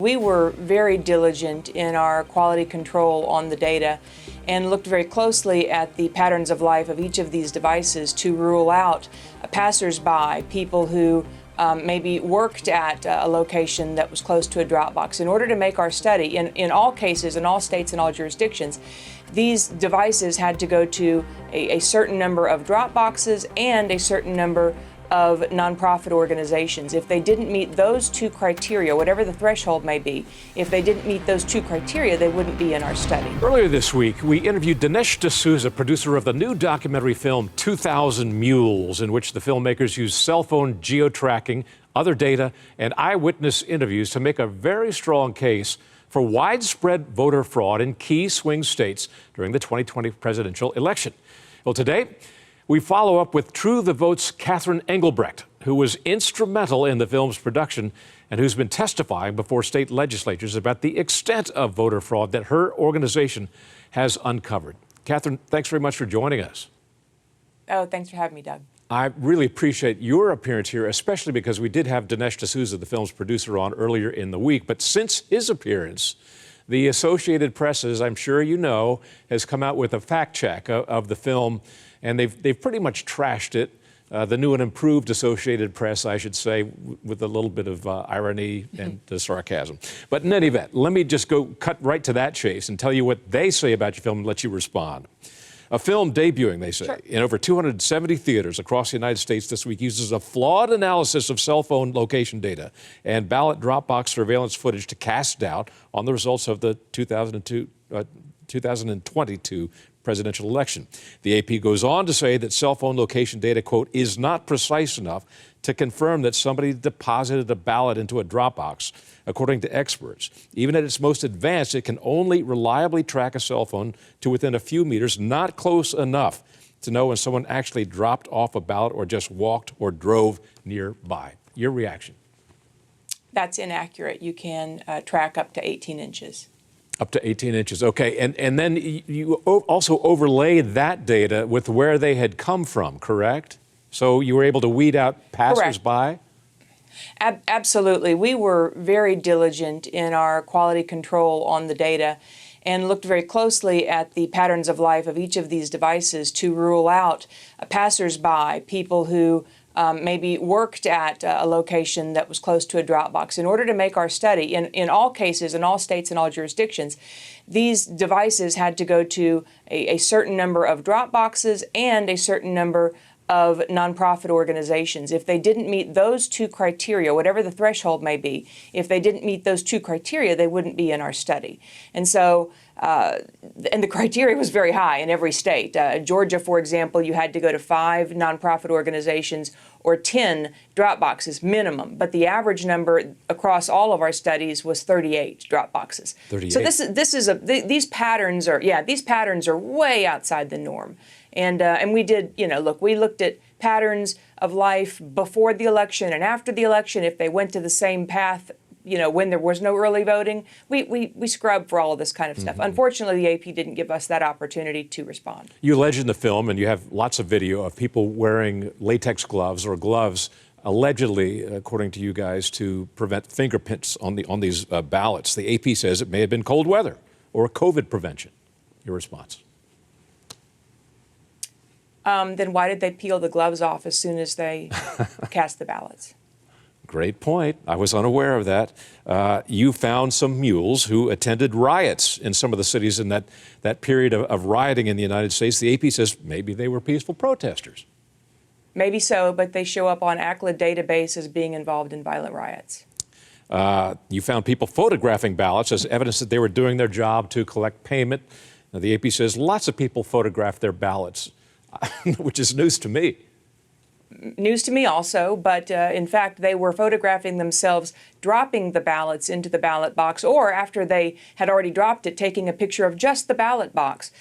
We were very diligent in our quality control on the data and looked very closely at the patterns of life of each of these devices to rule out passers-by, people who maybe worked at a location that was close to a drop box. In order to make our study, in all cases, in all states and all jurisdictions, these devices had to go to a certain number of drop boxes and a certain number of nonprofit organizations. If they didn't meet those two criteria, whatever the threshold may be, if they didn't meet those two criteria, they wouldn't be in our study. Earlier this week, we interviewed Dinesh D'Souza, producer of the new documentary film 2000 Mules, in which the filmmakers use cell phone geo-tracking, other data, and eyewitness interviews to make a very strong case for widespread voter fraud in key swing states during the 2020 presidential election. Well, today, we follow up with True the Vote's Catherine Engelbrecht, who was instrumental in the film's production and who's been testifying before state legislatures about the extent of voter fraud that her organization has uncovered. Catherine, thanks very much for joining us. Oh, thanks for having me, Doug. I really appreciate your appearance here, especially because we did have Dinesh D'Souza, the film's producer, on earlier in the week. But since his appearance, the Associated Press, as I'm sure you know, has come out with a fact check of the film, and they've pretty much trashed it. The new and improved Associated Press, I should say, with a little bit of irony and sarcasm. But in any event, let me just cut right to that chase and tell you what they say about your film and let you respond. A film debuting, they say, Sure, in over 270 theaters across the United States this week uses a flawed analysis of cell phone location data and ballot drop box surveillance footage to cast doubt on the results of the 2022 presidential election. The AP goes on to say that cell phone location data, quote, is not precise enough to confirm that somebody deposited a ballot into a drop box, according to experts. Even at its most advanced, it can only reliably track a cell phone to within a few meters, not close enough to know when someone actually dropped off a ballot or just walked or drove nearby. Your reaction? That's inaccurate. You can track up to 18 inches. Up to 18 inches, okay. And then you also overlaid that data with where they had come from, correct? So you were able to weed out passers-by? Absolutely. We were very diligent in our quality control on the data and looked very closely at the patterns of life of each of these devices to rule out passers-by, people who maybe worked at a location that was close to a drop box. In order to make our study, in all cases, in all states and all jurisdictions, these devices had to go to a certain number of drop boxes and a certain number of nonprofit organizations. If they didn't meet those two criteria, whatever the threshold may be, if they didn't meet those two criteria, they wouldn't be in our study. And so, and the criteria was very high in every state. Georgia, for example, you had to go to 5 nonprofit organizations or 10 drop boxes minimum, but the average number across all of our studies was 38 drop boxes. 38. So these patterns are way outside the norm. And we did, look, we looked at patterns of life before the election and after the election. If they went to the same path, when there was no early voting, we scrubbed for all of this kind of stuff. Unfortunately, the AP didn't give us that opportunity to respond. You allege in the film, and you have lots of video of people wearing latex gloves or gloves, allegedly, according to you guys, to prevent fingerprints on these ballots. The AP says it may have been cold weather or COVID prevention. Your response? Then why did they peel the gloves off as soon as they cast the ballots? Great point. I was unaware of that. You found some mules who attended riots in some of the cities in that period of rioting in the United States. The AP says maybe they were peaceful protesters. Maybe so, but they show up on ACLA database as being involved in violent riots. You found people photographing ballots as evidence that they were doing their job to collect payment. Now, the AP says lots of people photographed their ballots, which is news to me. News to me also, but in fact, they were photographing themselves dropping the ballots into the ballot box, or after they had already dropped it, taking a picture of just the ballot box.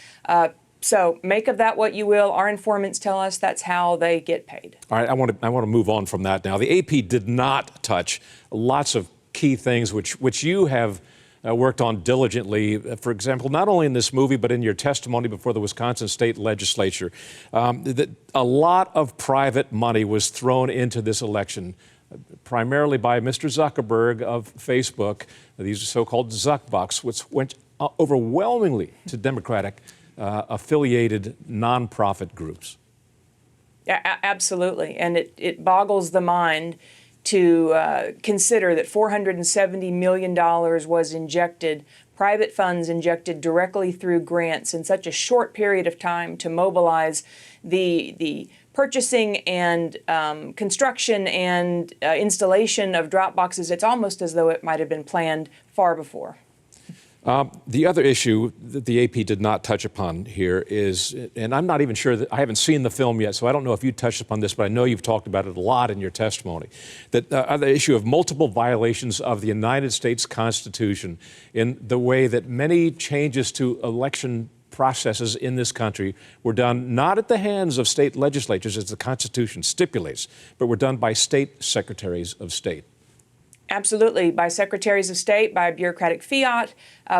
So make of that what you will. Our informants tell us that's how they get paid. All right, I want to move on from that now. The AP did not touch lots of key things which you have worked on diligently, for example, not only in this movie, but in your testimony before the Wisconsin State Legislature, that a lot of private money was thrown into this election primarily by Mr. Zuckerberg of Facebook, these so-called Zuckbucks, which went overwhelmingly to Democratic affiliated nonprofit groups. Yeah, absolutely. And it boggles the mind to consider that $470 million was injected, private funds injected directly through grants in such a short period of time to mobilize the purchasing and construction and installation of drop boxes. It's almost as though it might have been planned far before. The other issue that the AP did not touch upon here is, and I'm not even sure that I haven't seen the film yet, so I don't know if you touched upon this, but I know you've talked about it a lot in your testimony, that the issue of multiple violations of the United States Constitution in the way that many changes to election processes in this country were done not at the hands of state legislatures, as the Constitution stipulates, but were done by state secretaries of state. Absolutely, by secretaries of state, by bureaucratic fiat,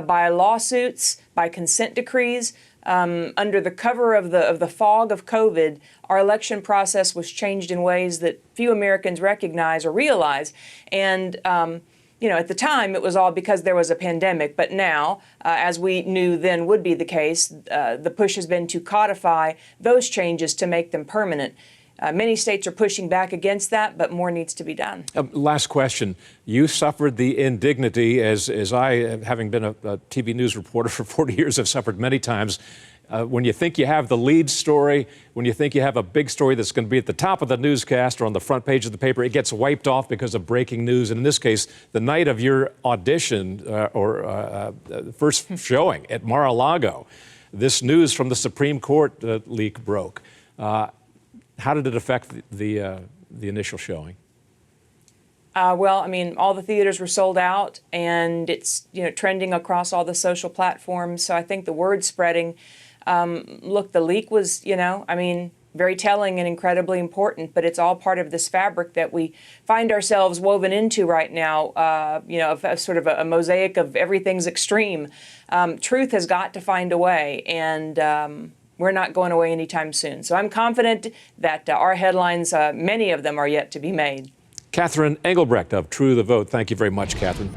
by lawsuits, by consent decrees. Under the cover of the fog of COVID, our election process was changed in ways that few Americans recognize or realize. And at the time, it was all because there was a pandemic. But now, as we knew then would be the case, the push has been to codify those changes to make them permanent. Many states are pushing back against that, but more needs to be done. Last question. You suffered the indignity, as I, having been a TV news reporter for 40 years, have suffered many times. When you think you have the lead story, when you think you have a big story that's going to be at the top of the newscast or on the front page of the paper, it gets wiped off because of breaking news. And in this case, the night of your audition first showing at Mar-a-Lago, this news from the Supreme Court leak broke. How did it affect the initial showing? Well, I mean, all the theaters were sold out, and it's trending across all the social platforms. So I think the word spreading. Look, the leak was, very telling and incredibly important, but it's all part of this fabric that we find ourselves woven into right now, of sort of a mosaic of everything's extreme. Truth has got to find a way, and we're not going away anytime soon. So I'm confident that our headlines, many of them are yet to be made. Catherine Engelbrecht of True the Vote. Thank you very much, Catherine.